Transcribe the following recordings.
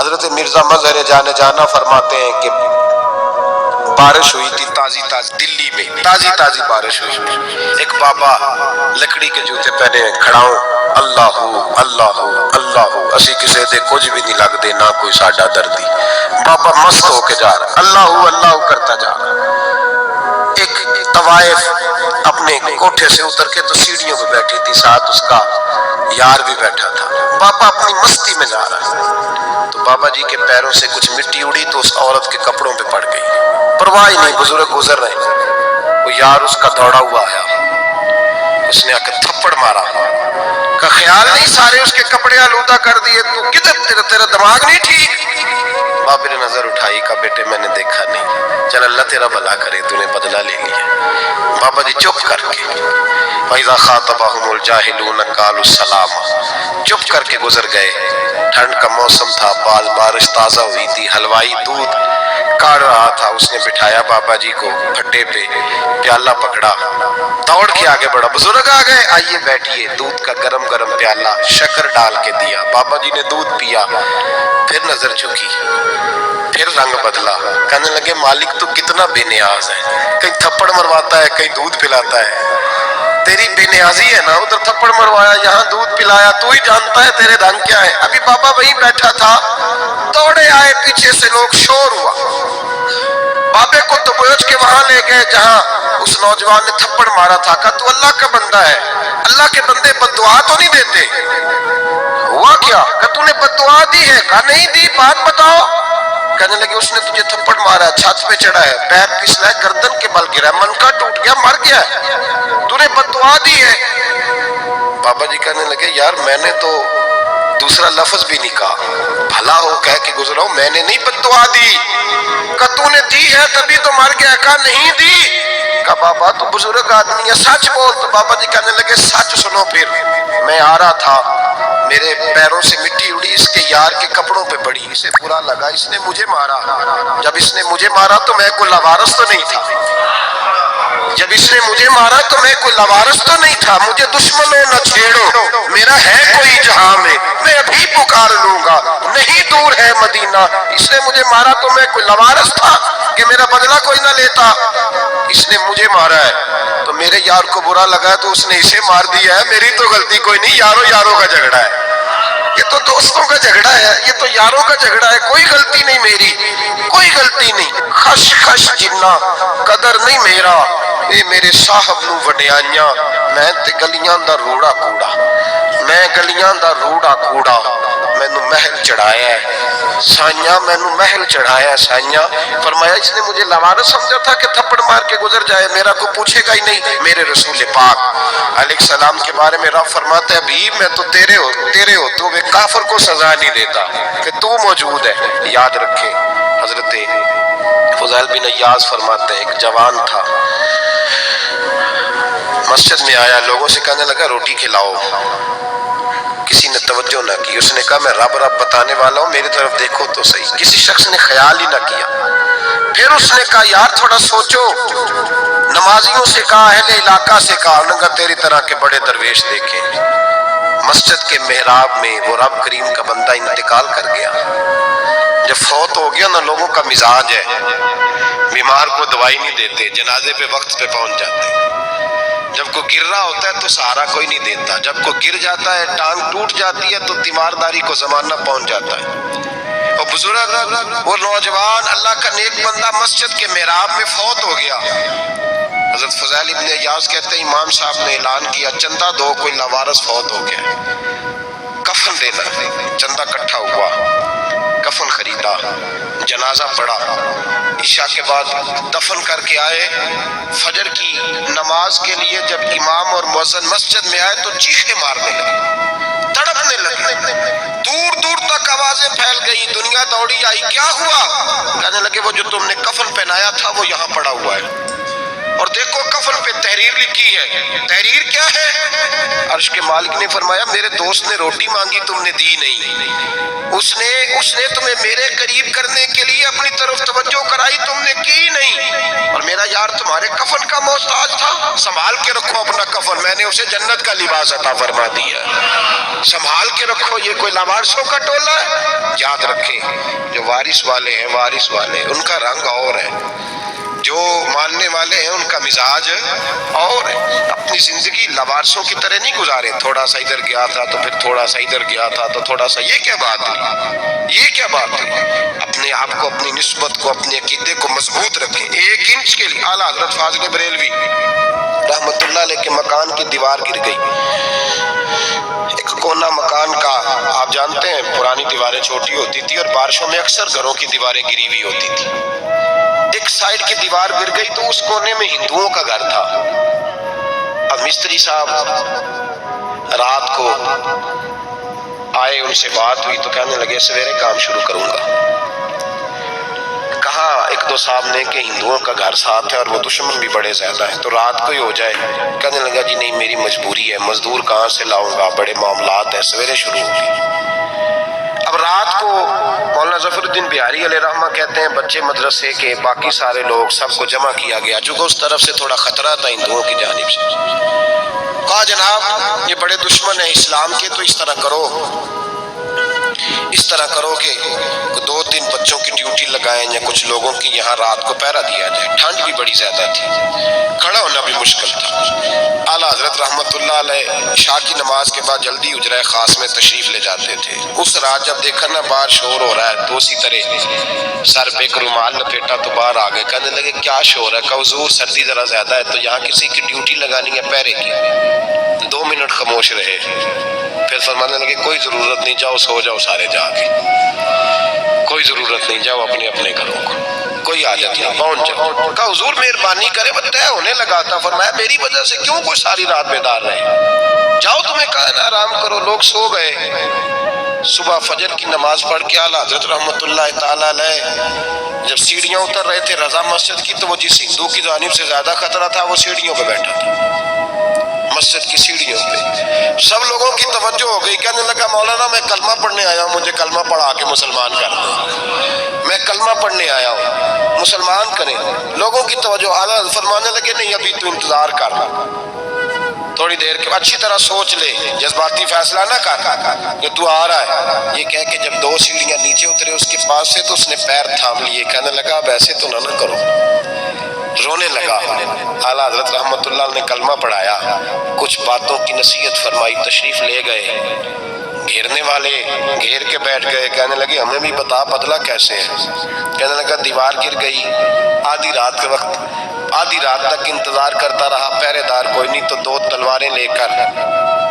حضرت مرزا مظہر جانے جانا فرماتے ہیں کہ بارش ہوئی تھی تازی تازی دلی میں، تازی تازی بارش ہوئی، ایک بابا لکڑی کے جوتے پہنے کھڑا ہوں، اللہ اللہ اللہ، اسی کسے دے کچھ بھی نہیں لگ دے، نہ کوئی ساڈا دردی، بابا مست ہو کے جا رہا، اللہ اللہ کرتا جا رہا۔ ایک طوائف اپنے کوٹھے سے اتر کے تو سیڑھیوں پہ بیٹھی تھی، ساتھ اس کا یار بھی بیٹھا تھا، بابا اپنی مستی میں جا رہا ہے، تو بابا جی کے پیروں سے کچھ مٹی اڑی تو اس عورت کے کپڑوں پہ پڑ گئی، پرواہ نہیں، بزرگ گزر رہے، وہ یار اس کا دوڑا ہوا آیا، اس نے آ کے تھپڑ مارا، کا خیال نہیں سارے اس کے کپڑے آلودہ کر دیے، تو کدھر تیرا دماغ نہیں ٹھیک؟ بابا نے نظر اٹھائی، کہا بیٹے میں نے دیکھا نہیں، چل اللہ تیرا بھلا کرے، تو نے بدلہ لے لیا۔ بابا جی چپ کر کے وَإِذَا خَاطَبَهُمُ الْجَاهِلُونَ قَالُوا السَّلَامَ، چپ کر کے گزر گئے۔ ٹھنڈ کا موسم تھا، بارش تازہ ہوئی تھی، حلوائی دودھ کاڑ رہا تھا، اس نے بٹھایا بابا جی کو پھٹے پہ، پیالہ پکڑا، دوڑ کے آگے بڑھا، بزرگ آ گئے، آئیے بیٹھیے، دودھ کا گرم گرم پیالہ شکر ڈال کے دیا، بابا جی نے دودھ پیا، پھر نظر جھکی، پھر رنگ بدلا، کہنے لگے مالک تو کتنا بے نیاز ہے، کہیں تھپڑ مرواتا ہے، کہیں دودھ پلاتا ہے، تیری بے نیازی ہے نا، ادھر تھپڑ مروایا، یہاں دودھ پلایا، تو ہی جانتا ہے تیرے رنگ کیا ہے۔ ابھی بابا وہیں بیٹھا تھا، دوڑے آئے پیچھے سے لوگ، شور ہوا، بابے کو دبوچ کے وہاں لے گئے جہاں اس نوجوان نے تھپڑ مارا تھا، کہا تو اللہ کا بندہ ہے، اللہ کے بندے بد دعا تو نہیں دیتے؟ ہوا کیا؟ کہا تو نے بد دعا دی ہے؟ کہا نہیں دی، بات بتاؤ۔ کہنے لگے اس نے تجھے تھپڑ مارا ہے، چھت پہ چڑھا ہے، پیر پھسلا ہے، گردن کے بل گرا ہے، منکا ٹوٹ گیا، مر گیا ہے، تو نے بد دعا دی ہے۔ بابا جی کہنے لگے یار میں نے تو دوسرا لفظ بھی نہیں کہا، بھلا ہو کہہ کے گزرا ہوں، میں نے نہیں بد دعا دی۔ کہا تو نے دی ہے تبھی تو مر گیا، کہا نہیں دی۔ کہا بابا تو بزرگ آدمی ہے، سچ بول۔ تو بابا جی کہنے لگے سچ سنو، پھر میں آ رہا تھا، میرے پیروں سے مٹی اڑی، اس کے یار کے کپڑوں پہ پڑی، اسے برا لگا، اس نے مجھے مارا، جب اس نے مجھے مارا تو میں کوئی لاوارث تو نہیں تھا، جب اس نے مجھے مارا تو میں کوئی لاوارث تو نہیں تھا، مجھے دشمنوں نہ چھیڑو، میرا ہے کوئی جہاں میں ابھی پکار لوں گا، نہیں دور ہے مدینہ، اس نے مجھے مارا تو میں کوئی لاوارث تھا کہ میرا بدلہ کوئی نہ لیتا، اس نے مجھے مارا ہے تو میرے یار کو برا لگا ہے تو اس نے اسے مار دیا ہے، میری تو غلطی کوئی نہیں، یاروں یاروں کا جھگڑا ہے، یہ تو دوستوں کا جھگڑا ہے، یہ تو یاروں کا جھگڑا ہے، کوئی غلطی نہیں میری، کوئی غلطی نہیں، خش خش جنہ قدر نہیں میرا، اے میرے صاحب نو وڈیائیاں، میں تے گلیاں دا روڑا کوڑا، میں گلیاں دا روڑا کوڑا، میں نو محل چڑھایا ہے سائیاں، میں نو محل چڑھایا ہے سائیاں۔ فرمایا اس نے مجھے لوارث سمجھا تھا کہ تھپڑ مار کے گزر جائے، میرا کو پوچھے گا ہی نہیں۔ میرے رسول پاک علیہ السلام کے بارے میں رب فرماتا ہے حبیب میں تو تیرے ہو تو وہ کافر کو سزا نہیں دیتا کہ تو موجود ہے۔ یاد رکھیں حضرت فضیل بن عیاض فرماتے ہیں ایک جوان تھا، مسجد میں آیا، لوگوں سے کہنے لگا روٹی کھلاؤ، کسی نے توجہ نہ کی، اس نے کہا میں رب رب بتانے والا ہوں، میری طرف دیکھو تو صحیح، کسی شخص نے خیال ہی نہ کیا۔ پھر اس نے کہا یار تھوڑا سوچو، نمازیوں سے کہا، اہل علاقہ سے کہا، انہوں نے کہا تیری طرح کے بڑے درویش دیکھیں۔ مسجد کے محراب میں وہ رب کریم کا بندہ انتقال کر گیا، جب فوت ہو گیا نا، لوگوں کا مزاج ہے بیمار کو دوائی نہیں دیتے، جنازے پہ وقت پہ پہنچ جاتے، جب کوئی گر رہا ہوتا ہے تو سہارا کوئی نہیں دیتا، جب کوئی گر جاتا ہے ٹانگ ٹوٹ جاتی ہے تو تیمارداری کو زمانہ پہنچ جاتا ہے۔ وہ بزرگ، وہ نوجوان اللہ کا نیک بندہ مسجد کے محراب میں فوت ہو گیا۔ حضرت فضیل ابن عیاض کہتے ہیں امام صاحب نے اعلان کیا چندہ دو، کوئی لاوارث فوت ہو گیا، کفن دینا، چندہ کٹھا ہوا، کفن خریدا، جنازہ پڑھا، عشاء کے بعد دفن کر کے آئے، فجر کی نماز کے لیے جب امام اور مؤذن مسجد میں آئے تو چیخیں مارنے لگے، تڑپنے لگے، دور دور تک آوازیں پھیل گئی، دنیا دوڑی آئی، کیا ہوا؟ کہنے لگے وہ جو تم نے کفن پہنایا تھا وہ یہاں پڑا ہوا ہے، اور دیکھو کفن پہ تحریر لکھی ہے. تحریر کیا ہے؟ عرش کے مالک نے فرمایا میرے دوست نے روٹی مانگی تم نے دی نہیں، اس نے تمہیں میرے قریب کرنے کے لیے اپنی طرف توجہ کرائی تم نے کی نہیں، اور میرا یار تمہارے کفن کا محتاج تھا. سنبھال کے رکھو اپنا کفن، میں نے اسے جنت کا لباس عطا فرما دیا. سنبھال کے رکھو، یہ کوئی لاوارثوں کا ٹولہ ہے. یاد رکھیں جو وارث والے ہیں، وارث والے ان کا رنگ اور ہے، جو ماننے والے ہیں ان کا مزاج اور ہے. اپنی زندگی لاوارثوں کی طرح نہیں گزارے، تھوڑا سا ادھر گیا تھا تو پھر تھوڑا سا ادھر گیا تھا تو تھوڑا سا. یہ کیا بات ہے؟ یہ کیا بات ہے؟ اپنے آپ کو، اپنی نسبت کو، اپنے عقیدے کو مضبوط رکھیں. 1 انچ کے لیے اعلیٰ حضرت فاضل بریلوی رحمت اللہ علیہ کے مکان کی دیوار گر گئی. ایک کونا مکان کا، آپ جانتے ہیں پرانی دیواریں چھوٹی ہوتی تھی اور بارشوں میں اکثر گھروں کی دیواریں گری ہوئی ہوتی تھی. ایک سائیڈ کی دیوار گر گئی تو اس کونے میں ہندوؤں کا گھر تھا. اب مستری صاحب رات کو آئے، ان سے بات ہوئی تو کہنے لگے سویرے کام شروع کروں گا. کہا 1-2 صاحب نے کہ ہندوؤں کا گھر ساتھ ہے اور وہ دشمن بھی بڑے زیادہ ہیں تو رات کو ہی ہو جائے. کہنے لگا جی نہیں میری مجبوری ہے، مزدور کہاں سے لاؤں گا، بڑے معاملات ہیں، سویرے شروع ہوگی. اب رات کو مولانا ظفر الدین بہاری علیہ رحمہ کہتے ہیں بچے مدرسے کے باقی سارے لوگ سب کو جمع کیا گیا، چونکہ اس طرف سے تھوڑا خطرہ تھا ہندوؤں کی جانب سے. کہا جناب یہ بڑے دشمن ہیں اسلام کے، تو اس طرح کرو کہ 2-3 بچوں کی ڈیوٹی لگائیں یا کچھ لوگوں کی یہاں رات کو پہرا دیا جائے. ٹھنڈ بھی بڑی زیادہ تھی، کھڑا ہونا بھی مشکل تھا. اعلیٰ حضرت رحمت اللہ علیہ عشاء کی نماز کے بعد جلدی حجرہ خاص میں تشریف لے جاتے تھے. اس رات جب دیکھا نا باہر شور ہو رہا ہے تو اسی طرح سر پہ ایک رومال لپیٹا تو باہر آ گئے. کہنے لگے کیا شور ہے؟ کہا حضور سردی ذرا زیادہ ہے تو یہاں کسی کی ڈیوٹی لگانی ہے پہرے کی. 2 منٹ خاموش رہے، پھر فرمانے لگے کوئی ضرورت نہیں، جاؤ سو جاؤ سارے جا کے، کوئی ضرورت نہیں، جاؤ اپنے اپنے گھروں کو، کوئی حاجت نہیں، پہنچ جاؤ. کہا حضور مہربانی کرے وہ طے ہونے لگا تھا. فرمایا میری وجہ سے کیوں کوئی ساری رات بیدار رہے؟ جاؤ تمہیں کہا نا آرام کرو. لوگ سو گئے. صبح فجر کی نماز پڑھ کے اعلیٰ حضرت رحمت اللہ تعالیٰ علیہ جب سیڑھیاں اتر رہے تھے رضا مسجد کی، تو وہ جس ہندو کی جانب سے زیادہ خطرہ تھا وہ سیڑھیوں پہ بیٹھا تھا، مسجد کی سیڑھیوں پہ. سب لوگوں کی توجہ ہو گئی. کہنے لگا مولانا میں کلمہ پڑھنے آیا ہوں، مجھے کلمہ پڑھا کے مسلمان کر دیں. میں کلمہ پڑھنے آیا ہوں، مسلمان کریں. لوگوں کی توجہ. اعلیٰ فرمانے لگے نہیں ابھی تو انتظار کر، تھوڑی دیر کے بعد اچھی طرح سوچ لے، جذباتی فیصلہ نہ کر کہ تو آ رہا ہے. یہ کہہ کے جب 2 سیڑھیاں نیچے اترے اس کے پاس سے تو اس نے پیر تھام لیے. کہنے لگا اب ایسے تو نہ کرو، رونے لگا. اعلیٰ حضرت رحمت اللہ نے کلمہ پڑھایا، کچھ باتوں کی نصیحت فرمائی، تشریف لے گئے. گھیرنے والے گھیر کے بیٹھ گئے. کہنے لگے ہمیں بھی بتا بدلہ کیسے ہے؟ کہنے لگا دیوار گر گئی، آدھی رات کے وقت آدھی رات تک انتظار کرتا رہا، پہرے دار کوئی نہیں، تو 2 تلواریں لے کر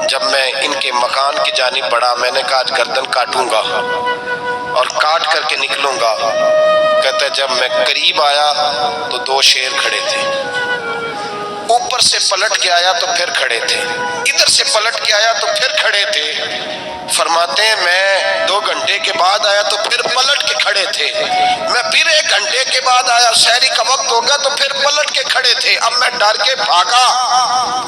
جب میں ان کے مکان کی جانب بڑھا، میں نے کہا آج گردن کاٹوں گا اور کاٹ کر کے نکلوں گا. کہتا ہے جب میں قریب آیا تو 2 شیر کھڑے تھے، اوپر سے پلٹ کے آیا تو پھر کھڑے تھے، ادھر سے پلٹ کے آیا تو پھر کھڑے تھے. فرماتے ہیں میں 2 گھنٹے کے بعد آیا تو پھر پلٹ کے کھڑے تھے. میں پھر 1 گھنٹے کے بعد آیا، سحری کا وقت ہو گیا تو پھر پلٹ کے کھڑے تھے. اب میں ڈر کے بھاگا.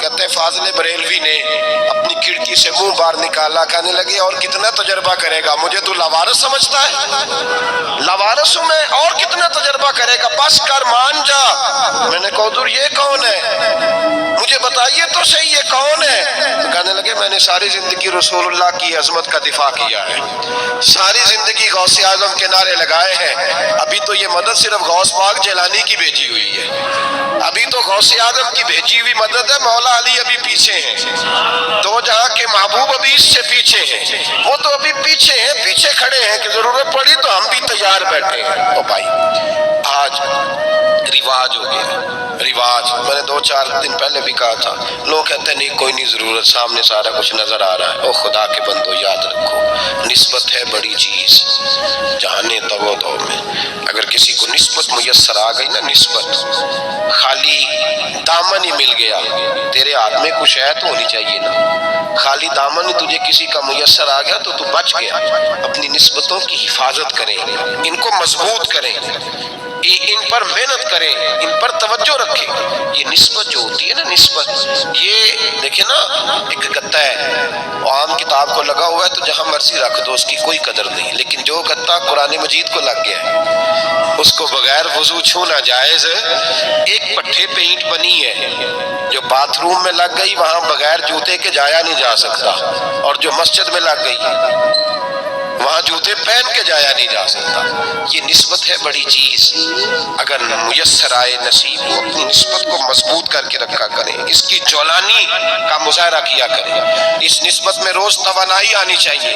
کہتے ہیں فاضل بریلوی نے اپنی کھڑکی سے منہ باہر نکالا. کہنے لگے اور کتنا تجربہ کرے گا؟ مجھے تو لاوارث سمجھتا ہے؟ لاوارث ہوں میں، اور کتنا تجربہ کرے گا؟ بس کر، مان جا. میں نے کہا حضور یہ کون ہے؟ مجھے بتائیے تو صحیح یہ کون ہے؟ تو کہنے لگے میں نے ساری زندگی رسول اللہ کی عظمت کا دفاع کیا ہے، ساری زندگی غوث اعظم کے نعرے لگائے ہیں. ابھی تو یہ مدد صرف غوث پاک جیلانی کی بھیجی ہوئی ہے، ابھی تو غوث اعظم کی بھیجی ہوئی مدد ہے. مولا علی ابھی پیچھے ہیں، 2 جہاں کے محبوب ابھی اس سے پیچھے ہیں، وہ تو ابھی پیچھے ہیں، پیچھے کھڑے ہیں کہ ضرورت پڑی تو ہم بھی تیار بیٹھے ہیں. او بھائی آج رواج ہو گیا ہے، رواج. میں نے 2-4 دن پہلے بھی کہا تھا، لوگ کہتے ہیں نہیں کوئی نہیں ضرورت، سامنے سارا کچھ نظر آ رہا ہے. او خدا کے بندو یاد رکھو نسبت ہے بڑی چیز، جہانے تو دو میں اگر کسی کو نسبت میسر آ گئی نا، نسبت خالی دامن ہی مل گیا، تیرے ہاتھ میں کچھ ہے تو ہونی چاہیے نا. خالی دامن ہی تجھے کسی کا میسر آ گیا تو بچ گیا. اپنی نسبتوں کی حفاظت کریں، ان کو مضبوط کریں. ان پر محنت کریں، ان پر توجہ رکھیں۔ یہ نسبت جو ہوتی ہے نا، نسبت، یہ دیکھیں نا، ایک گتا ہے عام کتاب کو لگا ہوا ہے تو جہاں مرضی رکھ دو، اس کی کوئی قدر نہیں، لیکن جو گتا قرآن مجید کو لگ گیا ہے اس کو بغیر وضو چھونا جائز ہے۔ ایک پٹھے پہ اینٹ بنی ہے جو باتھ روم میں لگ گئی، وہاں بغیر جوتے کے جایا نہیں جا سکتا، اور جو مسجد میں لگ گئی وہاں جوتے پہن کے جایا نہیں جا سکتا۔ یہ نسبت ہے بڑی چیز، اگر میسر آئے نصیب ہو اپنی نسبت کو مضبوط کر کے رکھا کریں، اس کی جولانی کا مظاہرہ کیا کریں، اس نسبت میں روز توانائی آنی چاہیے۔